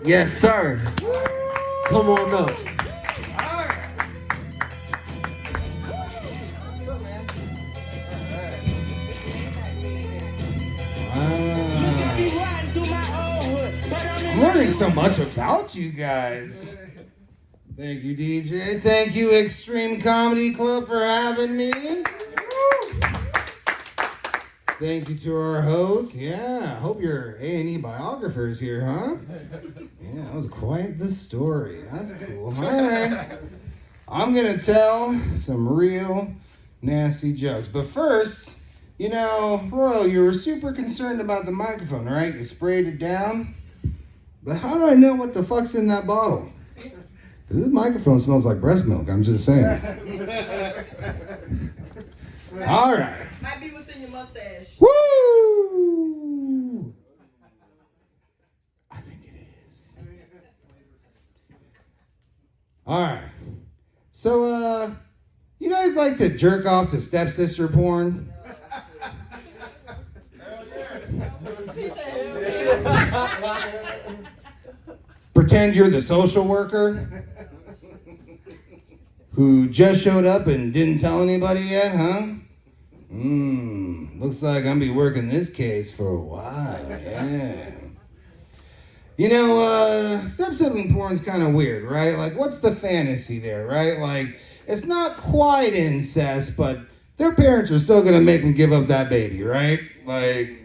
Yes, sir. Come on up. I'm learning so much about you guys. Thank you, DJ. Thank you, Xtreme Comedy Club, for having me. Thank you to our hosts. Yeah, I hope your A&E biographer's here, huh? Yeah, that was quite the story. That's cool. All right. I'm going to tell some real nasty jokes. But first, Royal, you were super concerned about the microphone, right? You sprayed it down. But how do I know what the fuck's in that bottle? This microphone smells like breast milk, I'm just saying. All right. Might be what's in your mustache. Woo! I think it is. All right. So, you guys like to jerk off to stepsister porn? Pretend you're the social worker who just showed up and didn't tell anybody yet, huh? Looks like I'm be working this case for a while, yeah. Step-sibling porn's kind of weird, right? Like, what's the fantasy there, right? Like, it's not quite incest, but their parents are still gonna make them give up that baby, right? Like...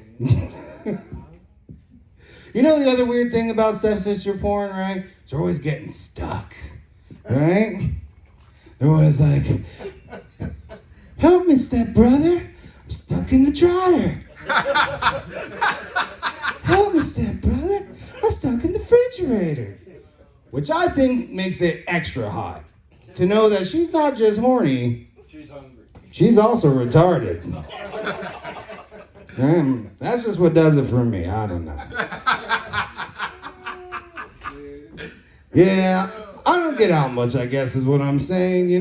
You know the other weird thing about stepsister porn, right? They're always getting stuck, right? They're always like, help me, stepbrother. I'm stuck in the dryer. Help me, stepbrother. I'm stuck in the refrigerator. Which I think makes it extra hot. To know that she's not just horny, she's hungry. She's also retarded. That's just what does it for me. I don't know. Yeah, I don't get out much, I guess, is what I'm saying,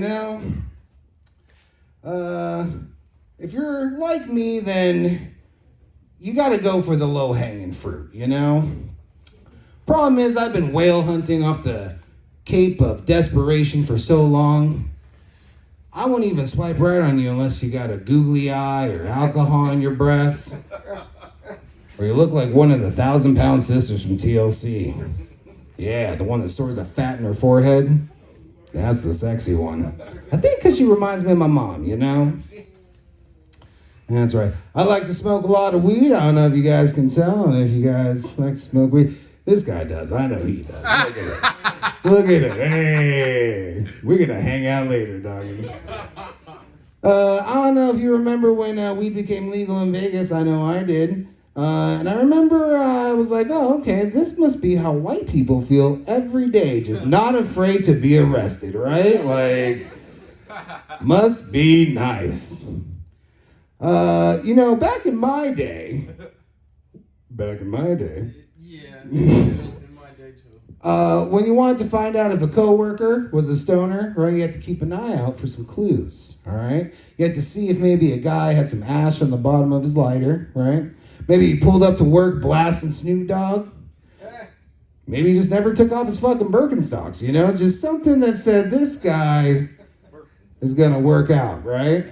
If you're like me, then you gotta go for the low-hanging fruit, Problem is, I've been whale hunting off the Cape of Desperation for so long, I won't even swipe right on you unless you got a googly eye or alcohol in your breath. Or you look like one of the 1,000-pound sisters from TLC. Yeah, the one that stores the fat in her forehead. That's the sexy one. I think because she reminds me of my mom, That's right. I like to smoke a lot of weed. I don't know if you guys can tell, and if you guys like to smoke weed. This guy does. I know he does. Look at it. Look at it. Hey, we're going to hang out later, doggy. I don't know if you remember when weed became legal in Vegas. I know I did. And I remember I was like, oh, okay, this must be how white people feel every day. Just not afraid to be arrested, right? Like, must be nice. Back in my day. Yeah, in my day too. When you wanted to find out if a coworker was a stoner, right, you had to keep an eye out for some clues, all right? You had to see if maybe a guy had some ash on the bottom of his lighter, right? Maybe he pulled up to work blasting Snoop Dogg. Maybe he just never took off his fucking Birkenstocks, Just something that said this guy is gonna work out, right?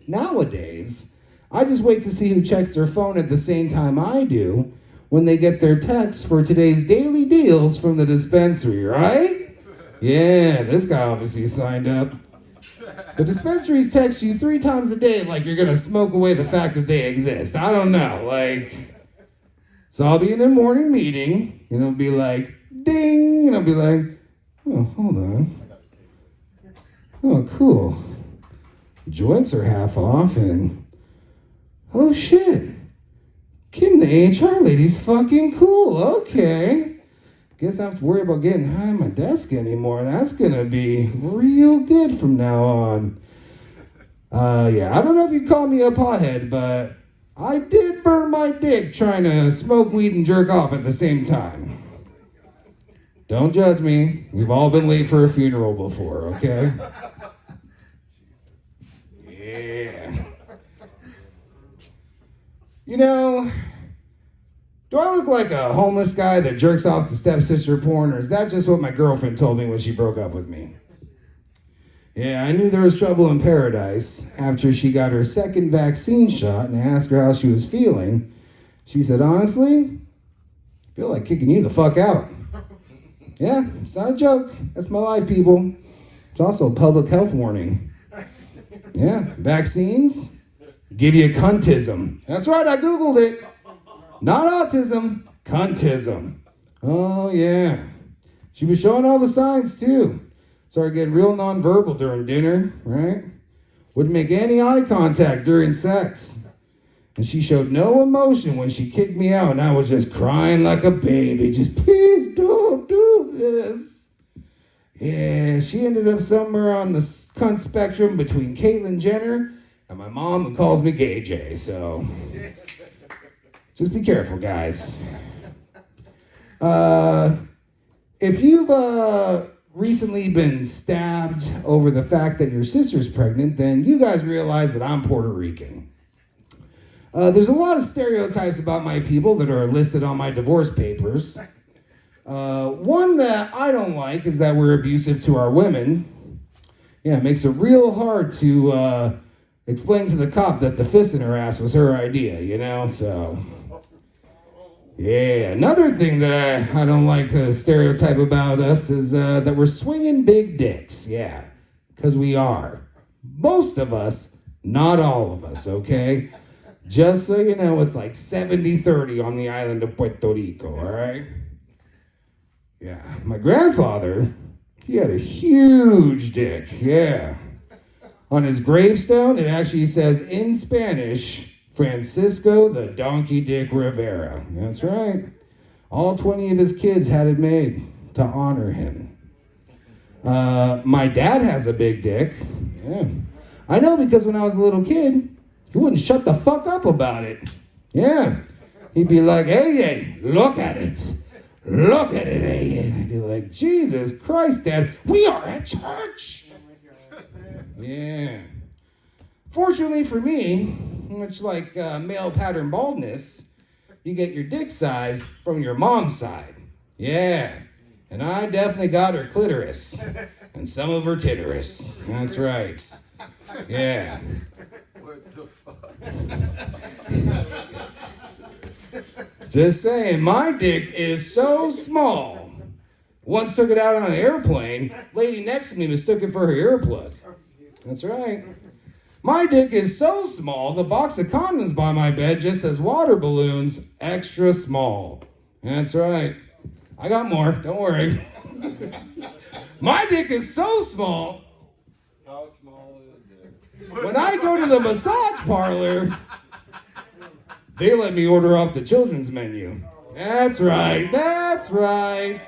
Nowadays, I just wait to see who checks their phone at the same time I do when they get their texts for today's daily deals from the dispensary, right? Yeah, this guy obviously signed up. The dispensaries text you 3 times a day like you're gonna smoke away the fact that they exist. I don't know, so I'll be in a morning meeting, and it'll be like, ding, and I'll be like, oh, hold on. Oh, cool. Joints are half off, and oh shit. Kim, the HR lady's fucking cool. Okay. Guess I don't have to worry about getting high on my desk anymore. That's gonna be real good from now on. Yeah, I don't know if you call me a pothead, but I did burn my dick trying to smoke weed and jerk off at the same time. Don't judge me. We've all been late for a funeral before, okay? Yeah. Do I look like a homeless guy that jerks off to stepsister porn, or is that just what my girlfriend told me when she broke up with me? Yeah, I knew there was trouble in paradise after she got her second vaccine shot, and I asked her how she was feeling. She said, honestly, I feel like kicking you the fuck out. Yeah, it's not a joke. That's my life, people. It's also a public health warning. Yeah, vaccines give you cuntism. That's right, I Googled it. Not autism, cuntism. Oh, yeah. She was showing all the signs, too. Started getting real nonverbal during dinner, right? Wouldn't make any eye contact during sex. And she showed no emotion when she kicked me out, and I was just crying like a baby. Just, please don't do this. Yeah, she ended up somewhere on the cunt spectrum between Caitlyn Jenner and my mom, who calls me Gay Jay, so just be careful, guys. If you've recently been stabbed over the fact that your sister's pregnant, then you guys realize that I'm Puerto Rican. There's a lot of stereotypes about my people that are listed on my divorce papers. One that I don't like is that we're abusive to our women. Yeah, it makes it real hard to explain to the cop that the fist in her ass was her idea, you know, so. Yeah, another thing that I don't like the stereotype about us is that we're swinging big dicks. Yeah, because we are. Most of us, not all of us, okay? Just so you know, it's like 70-30 on the island of Puerto Rico, all right? Yeah, my grandfather, he had a huge dick, yeah. On his gravestone, it actually says in Spanish, Francisco the Donkey Dick Rivera. That's right. All 20 of his kids had it made to honor him. My dad has a big dick. Yeah. I know, because when I was a little kid, he wouldn't shut the fuck up about it. Yeah. He'd be like, hey, look at it. Look at it, hey. And I'd be like, Jesus Christ, Dad, we are at church. Yeah. Fortunately for me, much like male pattern baldness, you get your dick size from your mom's side. Yeah. And I definitely got her clitoris. And some of her titterus. That's right. Yeah. What the fuck? Just saying, my dick is so small. Once took it out on an airplane, lady next to me mistook it for her earplug. That's right. My dick is so small, the box of condoms by my bed just says water balloons, extra small. That's right. I got more, don't worry. My dick is so small. How small is it? When I go to the massage parlor, they let me order off the children's menu. That's right, that's right.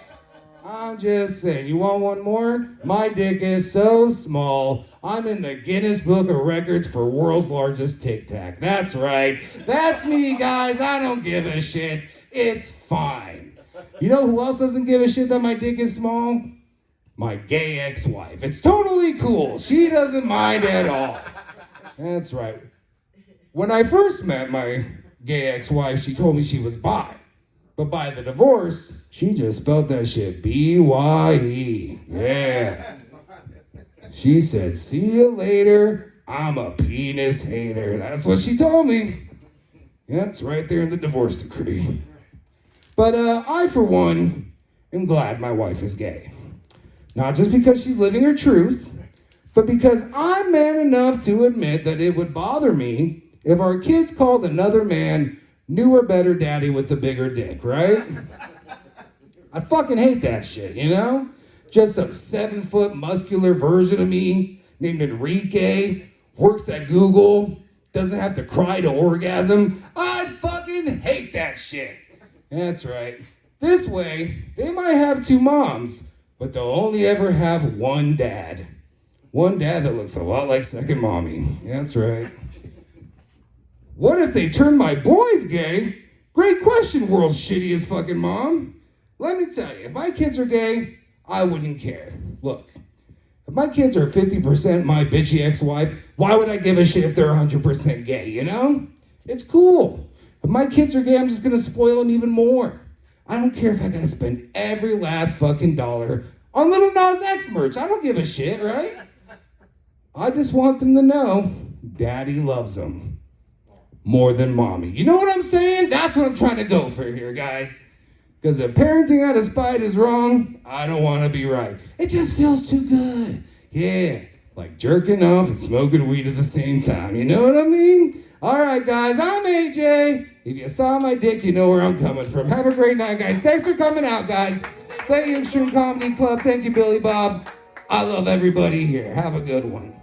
I'm just saying, you want one more? My dick is so small, I'm in the Guinness Book of Records for world's largest Tic Tac. That's right. That's me, guys. I don't give a shit. It's fine. You know who else doesn't give a shit that my dick is small? My gay ex-wife. It's totally cool. She doesn't mind at all. That's right. When I first met my gay ex-wife, she told me she was bi. But by the divorce, she just spelled that shit B-Y-E. Yeah. She said, see you later, I'm a penis hater. That's what she told me. Yep, it's right there in the divorce decree. But I, for one, am glad my wife is gay. Not just because she's living her truth, but because I'm man enough to admit that it would bother me if our kids called another man newer, better daddy with the bigger dick, right? I fucking hate that shit, you know? Just some 7-foot muscular version of me named Enrique, works at Google, doesn't have to cry to orgasm. I'd fucking hate that shit. That's right. This way, they might have 2 moms, but they'll only ever have one dad. One dad that looks a lot like second mommy. That's right. What if they turn my boys gay? Great question, world's shittiest fucking mom. Let me tell you, if my kids are gay, I wouldn't care. Look, if my kids are 50% my bitchy ex-wife, why would I give a shit if they're 100% gay, you know? It's cool. If my kids are gay, I'm just gonna spoil them even more. I don't care if I gotta spend every last fucking dollar on Little Nas X merch. I don't give a shit, right? I just want them to know Daddy loves them more than Mommy. You know what I'm saying? That's what I'm trying to go for here, guys. Because if parenting out of spite is wrong, I don't want to be right. It just feels too good. Yeah, like jerking off and smoking weed at the same time. You know what I mean? All right, guys, I'm AJ. If you saw my dick, you know where I'm coming from. Have a great night, guys. Thanks for coming out, guys. Thank you, Extreme Comedy Club. Thank you, Billy Bob. I love everybody here. Have a good one.